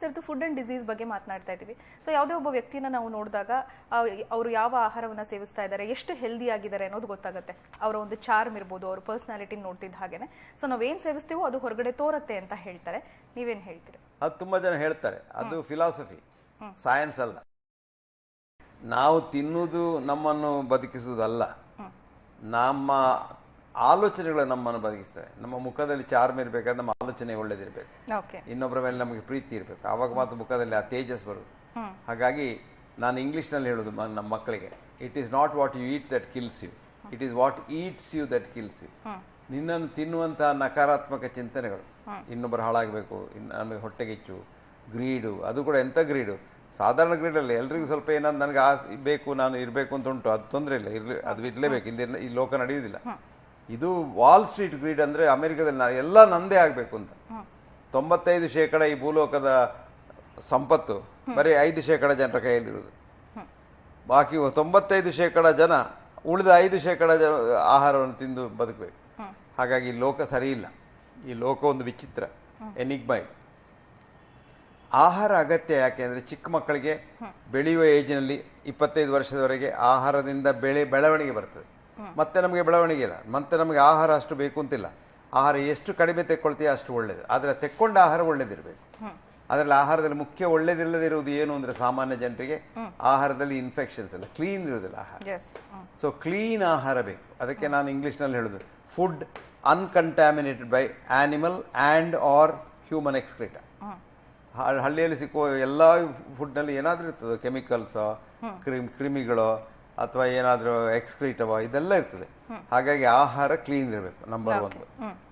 Sir, food and disease ಬಗ್ಗೆ ಮಾತನಾಡ್ತಾ ಇದ್ದೀವಿ. ಸೊ ಯಾವುದೇ ಒಬ್ಬ ವ್ಯಕ್ತಿನ ನಾವು ನೋಡಿದಾಗ ಅವರು ಯಾವ ಆಹಾರವನ್ನು ಸೇವಿಸ್ತಾ ಇದ್ದಾರೆ, ಎಷ್ಟು ಹೆಲ್ದಿ ಆಗಿದ್ದಾರೆ ಅನ್ನೋದು ಗೊತ್ತಾಗುತ್ತೆ. ಅವರ ಒಂದು ಚಾರ್ಮ್ ಇರ್ಬೋದು, ಅವ್ರ ಪರ್ಸನಾಲಿಟಿ ನೋಡ್ತಿದ್ದ ಹಾಗೇನೆ. ಸೊ ನಾವೇನು ಸೇವಿಸ್ತೀವೋ ಅದು ಹೊರಗಡೆ ತೋರುತ್ತೆ ಅಂತ ಹೇಳ್ತಾರೆ. ನೀವೇನು ಹೇಳ್ತೀರಿ? ಅದು ತುಂಬ ಜನ ಹೇಳ್ತಾರೆ. ಅದು ಫಿಲಾಸಫಿ, ಸೈನ್ಸ್ ಅಲ್ಲ. ನಾವು ತಿನ್ನುವುದು ನಮ್ಮನ್ನು ಬದುಕಿಸುವುದಲ್ಲ, ನಮ್ಮ ಆಲೋಚನೆಗಳು ನಮ್ಮನ್ನು ಬದುಕಿಸ್ತವೆ. ನಮ್ಮ ಮುಖದಲ್ಲಿ ಚಾರ್ಮ್ ಇರಬೇಕಾದ್ರೆ ನಮ್ಮ ಆಲೋಚನೆ ಒಳ್ಳೇದಿರಬೇಕು, ಇನ್ನೊಬ್ಬರ ಮೇಲೆ ನಮಗೆ ಪ್ರೀತಿ ಇರಬೇಕು, ಆವಾಗ ಮಾತ್ರ ಮುಖದಲ್ಲಿ ಆ ತೇಜಸ್ ಬರುವುದು. ಹಾಗಾಗಿ ನಾನು ಇಂಗ್ಲೀಷ್ನಲ್ಲಿ ಹೇಳೋದು ನಮ್ಮ ಮಕ್ಕಳಿಗೆ, it is not what you eat that kills you, it is what eats you that kills you. ನಿನ್ನನ್ನು ತಿನ್ನುವಂತಹ ನಕಾರಾತ್ಮಕ ಚಿಂತನೆಗಳು, ಇನ್ನೊಬ್ಬರು ಹಾಳಾಗಬೇಕು, ನಮಗೆ ಹೊಟ್ಟೆಗಿಚ್ಚು, ಗ್ರೀಡು, ಅದು ಕೂಡ ಎಂಥ ಗ್ರೀಡು, ಸಾಧಾರಣ ಗ್ರೀಡಲ್ಲಿ ಎಲ್ರಿಗೂ ಸ್ವಲ್ಪ ಏನಾದ್ರು ನನಗೆ ಬೇಕು, ನಾನು ಇರಬೇಕು ಅಂತ ಉಂಟು, ಅದು ತೊಂದರೆ ಇಲ್ಲ, ಅದು ಇರಲೇಬೇಕು, ಇಲ್ಲಿ ಈ ಲೋಕ ನಡೆಯುವುದಿಲ್ಲ. ಇದು ವಾಲ್ ಸ್ಟ್ರೀಟ್ ಗ್ರೀಡ್ ಅಂದರೆ ಅಮೆರಿಕದಲ್ಲಿ ಎಲ್ಲ ನಂದೇ ಆಗಬೇಕು ಅಂತ. 95% ಈ ಭೂಲೋಕದ ಸಂಪತ್ತು ಬರೀ 5% ಜನರ ಕೈಯಲ್ಲಿರುವುದು. ಬಾಕಿ 95% ಜನ ಉಳಿದ 5% ಜನ ಆಹಾರವನ್ನು ತಿಂದು ಬದುಕಬೇಕು. ಹಾಗಾಗಿ ಈ ಲೋಕ ಸರಿ ಇಲ್ಲ, ಈ ಲೋಕ ಒಂದು ವಿಚಿತ್ರ ಎನಿಗ್ಮಾ. ಆಹಾರ ಅಗತ್ಯ ಯಾಕೆಂದರೆ ಚಿಕ್ಕ ಮಕ್ಕಳಿಗೆ ಬೆಳೆಯುವ ಏಜ್ನಲ್ಲಿ 25 ವರ್ಷದವರೆಗೆ ಆಹಾರದಿಂದ ಬೆಳವಣಿಗೆ ಬರ್ತದೆ. ಮತ್ತೆ ನಮಗೆ ಬೆಳವಣಿಗೆ ಇಲ್ಲ, ಮತ್ತೆ ನಮಗೆ ಆಹಾರ ಅಷ್ಟು ಬೇಕು ಅಂತಿಲ್ಲ. ಆಹಾರ ಎಷ್ಟು ಕಡಿಮೆ ತೆಕ್ಕೊಳ್ತೀಯೋ ಅಷ್ಟು ಒಳ್ಳೇದು, ಆದರೆ ತೆಕ್ಕೊಂಡ ಆಹಾರ ಒಳ್ಳೇದಿರಬೇಕು. ಅದರಲ್ಲಿ ಆಹಾರದಲ್ಲಿ ಮುಖ್ಯ ಒಳ್ಳೇದಿಲ್ಲದಿರುವುದು ಏನು ಅಂದರೆ ಸಾಮಾನ್ಯ ಜನರಿಗೆ ಆಹಾರದಲ್ಲಿ ಇನ್ಫೆಕ್ಷನ್ಸ್ ಎಲ್ಲ, ಕ್ಲೀನ್ ಇರೋದಿಲ್ಲ ಆಹಾರ. ಸೊ ಕ್ಲೀನ್ ಆಹಾರ ಬೇಕು. ಅದಕ್ಕೆ ನಾನು ಇಂಗ್ಲೀಷ್ನಲ್ಲಿ ಹೇಳೋದು food uncontaminated by animal and or human excreta. ಹಳ್ಳಿಯಲ್ಲಿ ಸಿಕ್ಕುವ ಎಲ್ಲ ಫುಡ್ನಲ್ಲಿ ಏನಾದರೂ ಇರ್ತದೆ, ಕೆಮಿಕಲ್ಸೋ, ಕ್ರಿಮಿಗಳೋ ಅಥವಾ ಏನಾದರೂ ಎಕ್ಸ್ಕ್ರೀಟವೋ, ಇದೆಲ್ಲ ಇರ್ತದೆ. ಹಾಗಾಗಿ ಆಹಾರ ಕ್ಲೀನ್ ಇರಬೇಕು, ನಂಬರ್ 1.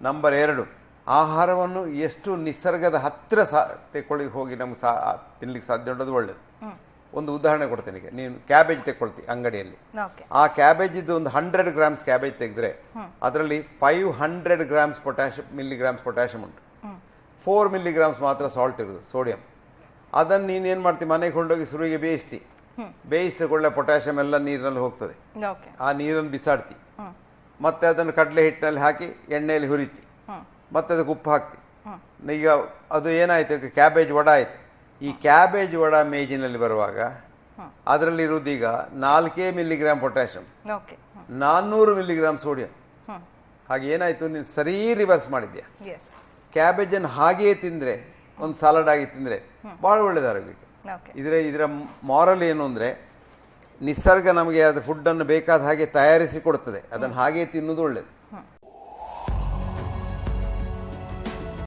ನಂಬರ್ 2, ಆಹಾರವನ್ನು ಎಷ್ಟು ನಿಸರ್ಗದ ಹತ್ತಿರ ತೆಕ್ಕೊಳ್ಳಿ ಹೋಗಿ ನಮ್ಗೆ ತಿನ್ಲಿಕ್ಕೆ ಸಾಧ್ಯ ಉಂಟದು ಒಳ್ಳೇದು. ಒಂದು ಉದಾಹರಣೆ ಕೊಡ್ತೇನೆ. ಈಗ ನೀನು ಕ್ಯಾಬೇಜ್ ತೆಕ್ಕೊಳ್ತಿ ಅಂಗಡಿಯಲ್ಲಿ, ಆ ಕ್ಯಾಬೇಜ್ ಇದ್ದು ಒಂದು 100 ಗ್ರಾಮ್ಸ್ ಕ್ಯಾಬೇಜ್ ತೆಗೆದ್ರೆ ಅದರಲ್ಲಿ 500 ಗ್ರಾಮ್ಸ್ ಮಿಲಿಗ್ರಾಮ್ಸ್ ಪೊಟ್ಯಾಷಿಯಂ ಉಂಟು, 4 ಮಿಲಿಗ್ರಾಮ್ಸ್ ಮಾತ್ರ ಸಾಲ್ಟ್ ಇರೋದು, ಸೋಡಿಯಂ. ಅದನ್ನು ನೀನೇನು ಮಾಡ್ತೀವಿ, ಮನೆಗೆ ಕೊಂಡೋಗಿ ಸುರುವಿಗೆ ಬೇಯಿಸ್ತಿ, ಬೇಯಿಸಿಕೊಳ್ಳೆ ಪೊಟ್ಯಾಷಿಯಂ ಎಲ್ಲ ನೀರಿನಲ್ಲಿ ಹೋಗ್ತದೆ. ಆ ನೀರನ್ನು ಬಿಸಾಡ್ತಿ, ಮತ್ತೆ ಅದನ್ನು ಕಡಲೆ ಹಿಟ್ಟಿನಲ್ಲಿ ಹಾಕಿ ಎಣ್ಣೆಯಲ್ಲಿ ಹುರಿತಿ, ಮತ್ತೆ ಅದಕ್ಕೆ ಉಪ್ಪು ಹಾಕ್ತಿ. ಈಗ ಅದು ಏನಾಯ್ತು, ಕ್ಯಾಬೇಜ್ ವಡ ಆಯ್ತು. ಈ ಕ್ಯಾಬೇಜ್ ವಡ ಮೇಜಿನಲ್ಲಿ ಬರುವಾಗ ಅದರಲ್ಲಿರುವುದೀಗ 4 ಮಿಲಿಗ್ರಾಮ್ ಪೊಟ್ಯಾಷಿಯಂ, 400 ಮಿಲಿಗ್ರಾಮ್ ಸೋಡಿಯಂ. ಹಾಗೆ ಏನಾಯ್ತು, ನೀನು ಸರಿ ರಿವರ್ಸ್ ಮಾಡಿದ್ಯಾ. ಕ್ಯಾಬೇಜನ್ನು ಹಾಗೆಯೇ ತಿಂದರೆ, ಒಂದು ಸಲಾಡ್ ಆಗಿ ತಿಂದರೆ ಭಾಳ ಒಳ್ಳೇದು ಆರೋಗ್ಯಕ್ಕೆ. ಇದರ ಮಾರಲ್ ಏನು ಅಂದರೆ, ನಿಸರ್ಗ ನಮಗೆ ಅದು ಫುಡ್ಡನ್ನು ಬೇಕಾದ ಹಾಗೆ ತಯಾರಿಸಿ ಕೊಡ್ತದೆ, ಅದನ್ನು ಹಾಗೆ ತಿನ್ನೋದು ಒಳ್ಳೇದು.